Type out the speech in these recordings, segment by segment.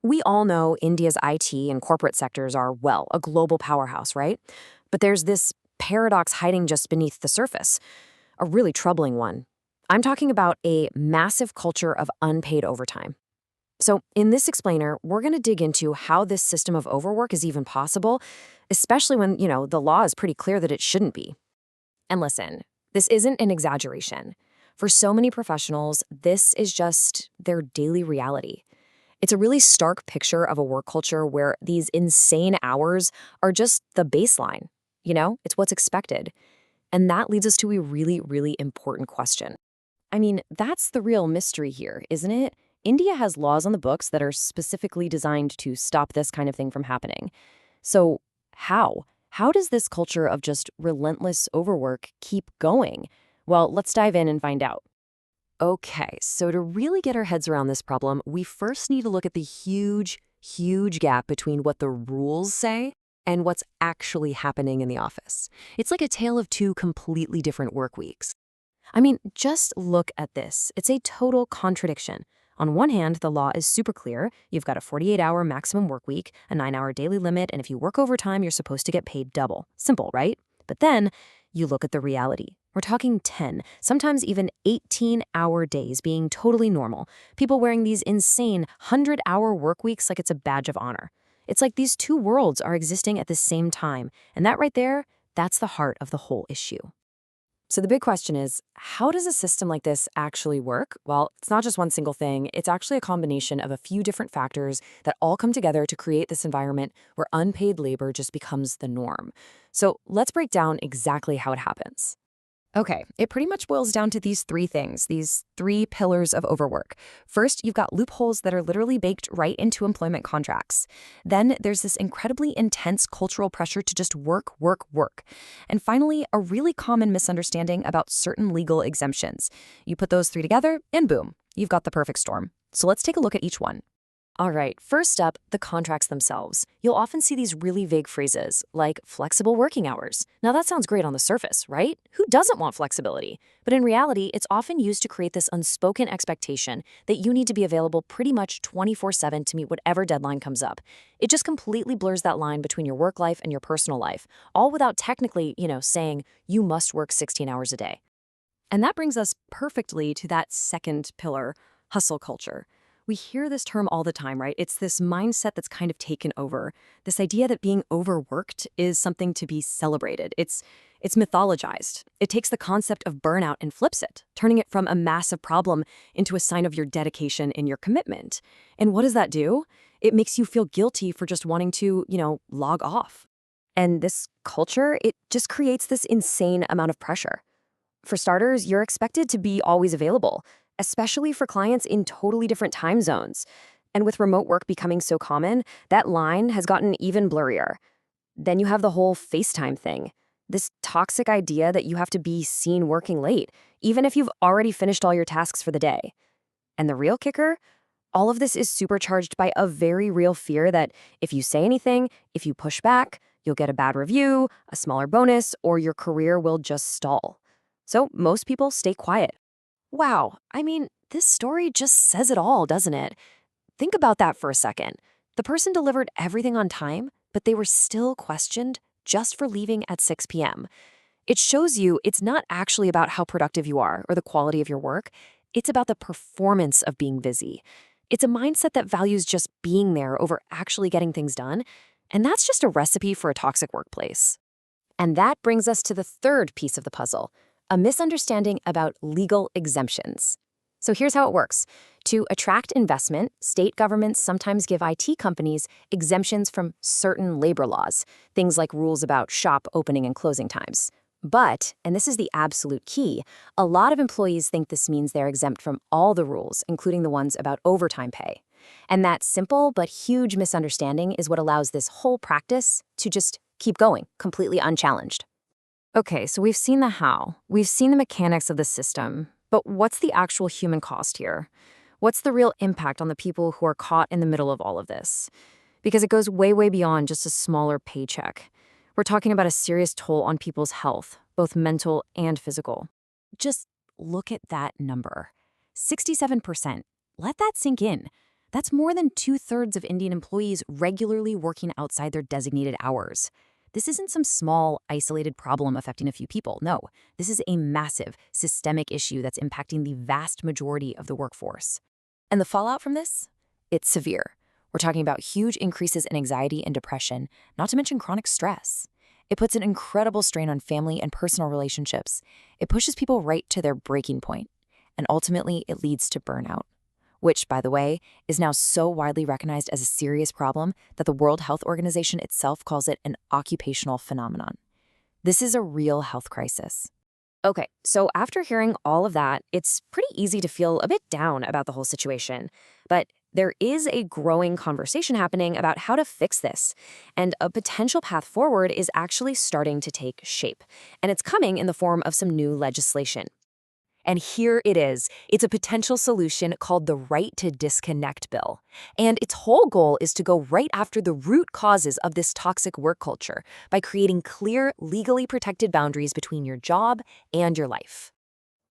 We all know India's IT and corporate sectors are, well, a global powerhouse, right? But there's this paradox hiding just beneath the surface, a really troubling one. I'm talking about a massive culture of unpaid overtime. So, in this explainer, we're going to dig into how this system of overwork is even possible, especially when, the law is pretty clear that it shouldn't be. And listen, this isn't an exaggeration. For so many professionals, this is just their daily reality. It's a really stark picture of a work culture where these insane hours are just the baseline. It's what's expected. And that leads us to a really, really important question. I mean, that's the real mystery here, isn't it? India has laws on the books that are specifically designed to stop this kind of thing from happening. So how? How does this culture of just relentless overwork keep going? Well, let's dive in and find out. Okay, so to really get our heads around this problem, we first need to look at the huge, huge gap between what the rules say and what's actually happening in the office. It's like a tale of two completely different work weeks. I mean, just look at this. It's a total contradiction. On one hand, the law is super clear. You've got a 48-hour maximum work week, a 9-hour daily limit, and if you work overtime, you're supposed to get paid double. Simple, right? But then you look at the reality. We're talking 10, sometimes even 18-hour days being totally normal. People wearing these insane 100-hour work weeks like it's a badge of honor. It's like these two worlds are existing at the same time. And that right there, that's the heart of the whole issue. So the big question is, how does a system like this actually work? Well, it's not just one single thing. It's actually a combination of a few different factors that all come together to create this environment where unpaid labor just becomes the norm. So let's break down exactly how it happens. Okay, it pretty much boils down to these three things, these three pillars of overwork. First, you've got loopholes that are literally baked right into employment contracts. Then there's this incredibly intense cultural pressure to just work, work, work. And finally, a really common misunderstanding about certain legal exemptions. You put those three together, and boom, you've got the perfect storm. So let's take a look at each one. All right, first up, the contracts themselves. You'll often see these really vague phrases, like flexible working hours. Now that sounds great on the surface, right? Who doesn't want flexibility? But in reality, it's often used to create this unspoken expectation that you need to be available pretty much 24/7 to meet whatever deadline comes up. It just completely blurs that line between your work life and your personal life, all without technically, saying you must work 16 hours a day. And that brings us perfectly to that second pillar, hustle culture. We hear this term all the time, right? It's this mindset that's kind of taken over. This idea that being overworked is something to be celebrated. It's mythologized. It takes the concept of burnout and flips it, turning it from a massive problem into a sign of your dedication and your commitment. And what does that do? It makes you feel guilty for just wanting to, log off. And this culture, it just creates this insane amount of pressure. For starters, you're expected to be always available, especially for clients in totally different time zones. And with remote work becoming so common, that line has gotten even blurrier. Then you have the whole FaceTime thing. This toxic idea that you have to be seen working late, even if you've already finished all your tasks for the day. And the real kicker? All of this is supercharged by a very real fear that if you say anything, if you push back, you'll get a bad review, a smaller bonus, or your career will just stall. So most people stay quiet. Wow, I mean, this story just says it all, doesn't it? Think about that for a second. The person delivered everything on time, but they were still questioned just for leaving at 6 p.m. It shows you it's not actually about how productive you are or the quality of your work. It's about the performance of being busy. It's a mindset that values just being there over actually getting things done, and that's just a recipe for a toxic workplace. And that brings us to the third piece of the puzzle, a misunderstanding about legal exemptions. So here's how it works. To attract investment, state governments sometimes give IT companies exemptions from certain labor laws, things like rules about shop opening and closing times. But, and this is the absolute key, a lot of employees think this means they're exempt from all the rules, including the ones about overtime pay. And that simple but huge misunderstanding is what allows this whole practice to just keep going, completely unchallenged. Okay, so we've seen the how. We've seen the mechanics of the system. But what's the actual human cost here? What's the real impact on the people who are caught in the middle of all of this? Because it goes way, way beyond just a smaller paycheck. We're talking about a serious toll on people's health, both mental and physical. Just look at that number. 67%. Let that sink in. That's more than 2/3 of Indian employees regularly working outside their designated hours. This isn't some small, isolated problem affecting a few people. No, this is a massive, systemic issue that's impacting the vast majority of the workforce. And the fallout from this? It's severe. We're talking about huge increases in anxiety and depression, not to mention chronic stress. It puts an incredible strain on family and personal relationships. It pushes people right to their breaking point. And ultimately, it leads to burnout, which, by the way, is now so widely recognized as a serious problem that the World Health Organization itself calls it an occupational phenomenon. This is a real health crisis. Okay, so after hearing all of that, it's pretty easy to feel a bit down about the whole situation. But there is a growing conversation happening about how to fix this. And a potential path forward is actually starting to take shape. And it's coming in the form of some new legislation. And here it is. It's a potential solution called the Right to Disconnect Bill. And its whole goal is to go right after the root causes of this toxic work culture by creating clear, legally protected boundaries between your job and your life.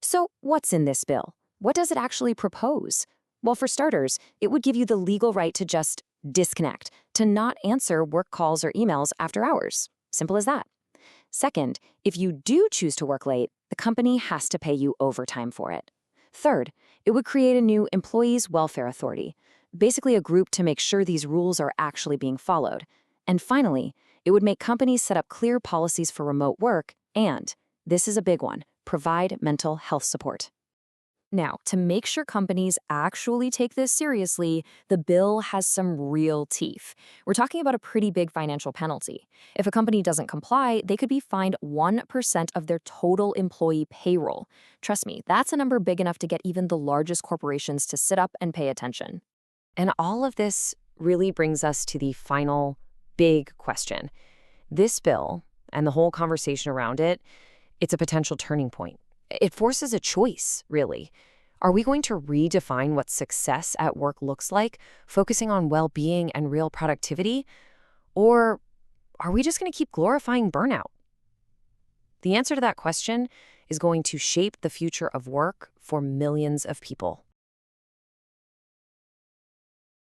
So what's in this bill? What does it actually propose? Well, for starters, it would give you the legal right to just disconnect, to not answer work calls or emails after hours. Simple as that. Second, if you do choose to work late, the company has to pay you overtime for it. Third, it would create a new Employees Welfare Authority, basically a group to make sure these rules are actually being followed. And finally, it would make companies set up clear policies for remote work and, this is a big one, provide mental health support. Now, to make sure companies actually take this seriously, the bill has some real teeth. We're talking about a pretty big financial penalty. If a company doesn't comply, they could be fined 1% of their total employee payroll. Trust me, that's a number big enough to get even the largest corporations to sit up and pay attention. And all of this really brings us to the final big question. This bill, and the whole conversation around it, it's a potential turning point. It forces a choice, really. Are we going to redefine what success at work looks like, focusing on well-being and real productivity? Or are we just going to keep glorifying burnout? The answer to that question is going to shape the future of work for millions of people.